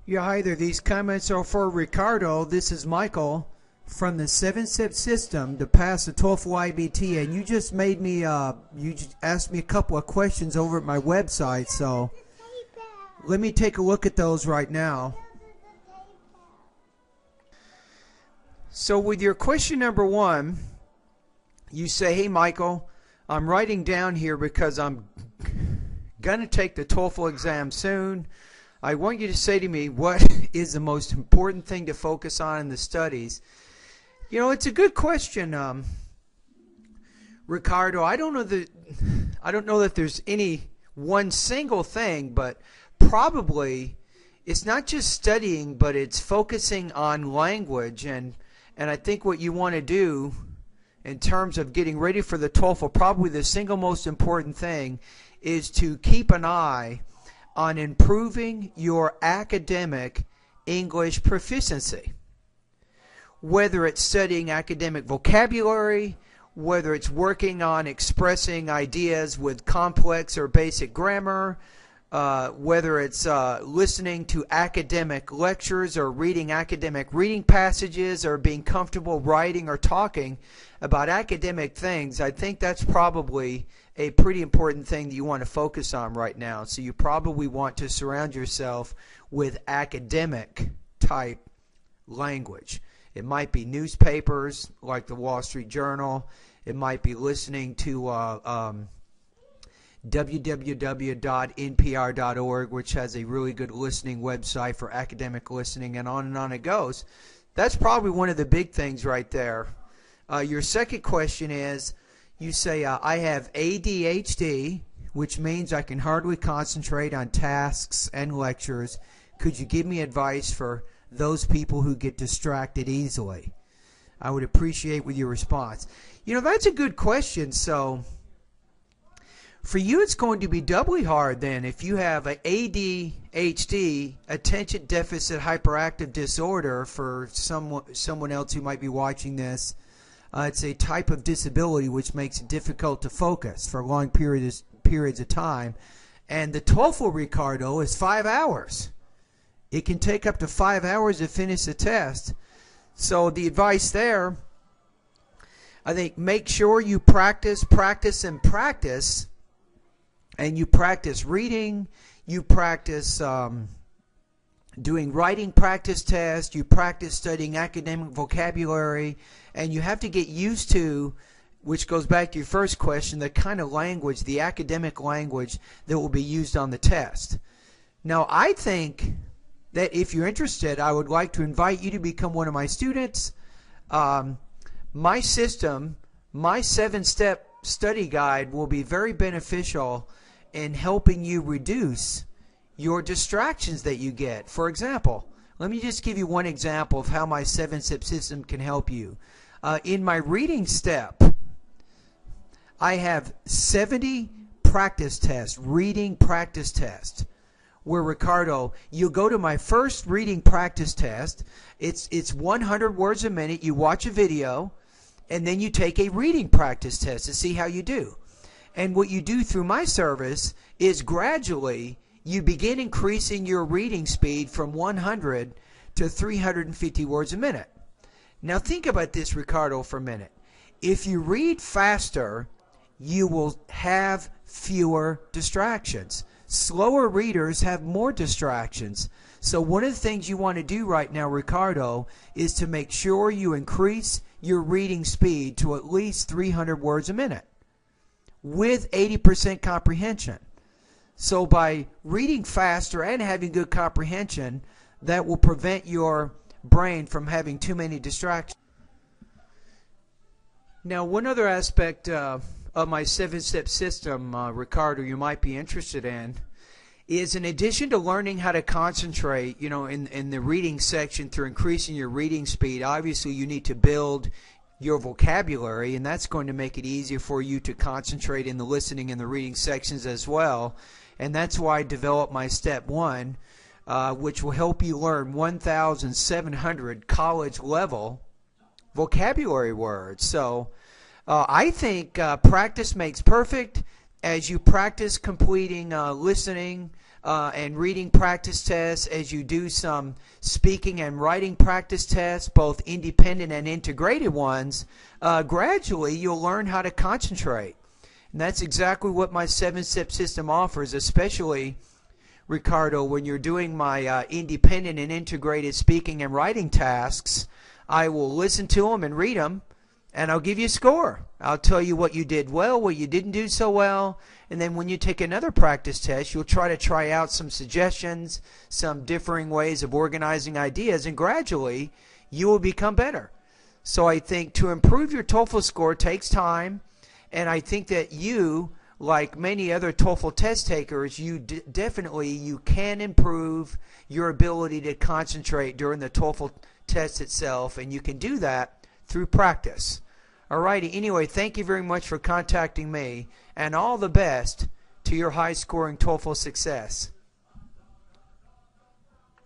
Yeah, hi there. These comments are for Ricardo. This is Michael from the 7-step system to pass the TOEFL IBT, and you just made me, you just asked me a couple of questions over at my website, so let me take a look at those right now. So with your question number one, you say, hey Michael, I'm writing down here because I'm going to take the TOEFL exam soon. I want you to say to me what is the most important thing to focus on in the studies. You know, it's a good question, Ricardo. I don't know that there's any one single thing, but probably it's not just studying, but it's focusing on language. And I think what you want to do in terms of getting ready for the TOEFL, probably the single most important thing is to keep an eye on improving your academic English proficiency. Whether it's studying academic vocabulary, whether it's working on expressing ideas with complex or basic grammar, whether it's listening to academic lectures or reading academic reading passages or being comfortable writing or talking about academic things, I think that's probably a pretty important thing that you want to focus on right now. So you probably want to surround yourself with academic type language. It might be newspapers like the Wall Street Journal. It might be listening to www.npr.org, which has a really good listening website for academic listening, and on it goes. That's probably one of the big things right there. Your second question is, you say, I have ADHD, which means I can hardly concentrate on tasks and lectures. Could you give me advice for those people who get distracted easily? I would appreciate with your response. You know, that's a good question. So for you, it's going to be doubly hard then if you have an ADHD, attention deficit hyperactive disorder. For someone else who might be watching this, it's a type of disability which makes it difficult to focus for long periods of time. And the TOEFL, Ricardo, is 5 hours. It can take up to 5 hours to finish the test. So the advice there, I think, make sure you practice, and you practice reading, you practice doing writing practice tests, you practice studying academic vocabulary, and you have to get used to, which goes back to your first question, the kind of language, the academic language that will be used on the test. Now, I think that if you're interested, I would like to invite you to become one of my students. My system, my 7-step study guide will be very beneficial in helping you reduce your distractions that you get. For example, let me just give you one example of how my 7-step system can help you. In my reading step, I have 70 practice tests, reading practice tests, where, Ricardo, you go to my first reading practice test. It's 100 words a minute. You watch a video, and then you take a reading practice test to see how you do. And what you do through my service is gradually you begin increasing your reading speed from 100 to 350 words a minute. Now think about this, Ricardo, for a minute. If you read faster, you will have fewer distractions. Slower readers have more distractions. So one of the things you want to do right now, Ricardo, is to make sure you increase your reading speed to at least 300 words a minute with 80% comprehension. So by reading faster and having good comprehension, that will prevent your brain from having too many distractions. Now, one other aspect of my 7-step system, Ricardo, you might be interested in, is in addition to learning how to concentrate, you know, in the reading section through increasing your reading speed, obviously you need to build your vocabulary, and that's going to make it easier for you to concentrate in the listening and the reading sections as well. And that's why I developed my Step 1, which will help you learn 1,700 college-level vocabulary words. So I think practice makes perfect. As you practice completing listening, and reading practice tests, as you do some speaking and writing practice tests, both independent and integrated ones, gradually you'll learn how to concentrate. And that's exactly what my 7-step system offers, especially, Ricardo, when you're doing my independent and integrated speaking and writing tasks. I will listen to them and read them, and I'll give you a score. I'll tell you what you did well, what you didn't do so well, and then when you take another practice test, you'll try out some suggestions, some differing ways of organizing ideas, and gradually you will become better. So I think to improve your TOEFL score takes time, and I think that you, like many other TOEFL test takers, you definitely you can improve your ability to concentrate during the TOEFL test itself, and you can do that through practice. Alrighty, anyway, thank you very much for contacting me, and all the best to your high-scoring TOEFL success.